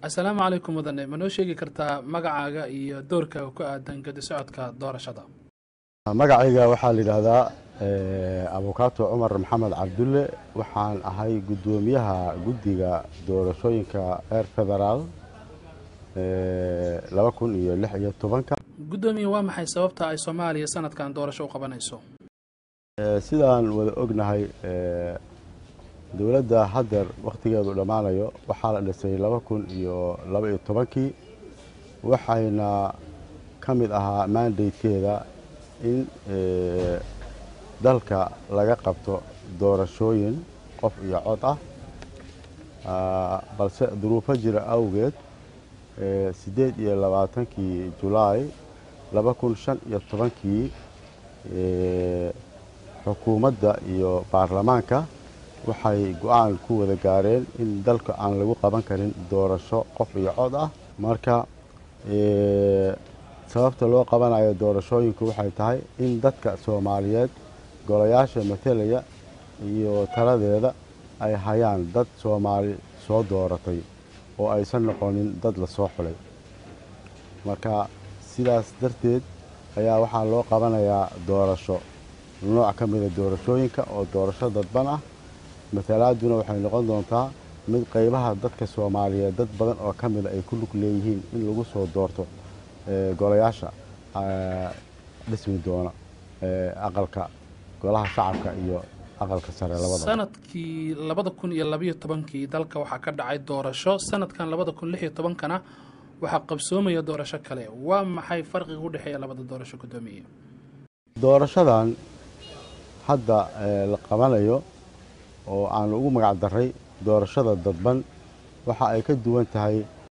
السلام عليكم مدن ما noo sheegi kartaa magacaaga iyo doorka ku aadan gadi socodka doorashada magacayga waxaa la yiraahdaa Abukaato Cumar Maxamed Cabdulle waxaan ahay gudoomiyaha guddiga doorashooyinka heer federaal 2016 gudoomiye waa maxay sababta ay Soomaaliya sanadkan doorasho u qabanayso sidaan wada ognahay dawladda hadda waqtigeedu dhamaanayo waxaa la dhisay 2012 waxayna kamid ahaa mandate-keeda in dalka laga qabto doorashooyin qof iyo cod ah balse duruufo jira awgeed 28 July 2015 xukuumadda iyo baarlamaanka waxay go'aan ku wada gaareen in dalka aan lagu qaban karin doorasho qof iyo cod ah marka sababta loo qabanayo doorashooyinku waxay tahay in dadka Soomaaliyeed golayaasha matalaya iyo taladeeda ay hayaan dad Soomaali soo dooratay oo aysan noqonin dad la soo xulay marka sidaas darteed ayaa waxaa loo qabanayaa doorasho nooc ka mid ah doorashooyinka oo doorasho dadban ah matalaaduna waxay noqon doontaa mid qaybaha dadka Soomaaliyeed dad badan oo ka mid ah ay ku lug leeyihiin in lagu soo doorto golayaasha dhismi doona aqalka golaha shacabka iyo aqalka sare labadaba sanadkii 2012 dalka waxa ka dhacay doorasho sanadkan 2016kana waxa qabsoomaya doorasho kale waa maxay farqiga u dhaxeeya labada doorasho gudoomiye doorashadan hadda la qabanayo oo aan ugu magac daray doorashada dadban waxa ay ka duwan tahay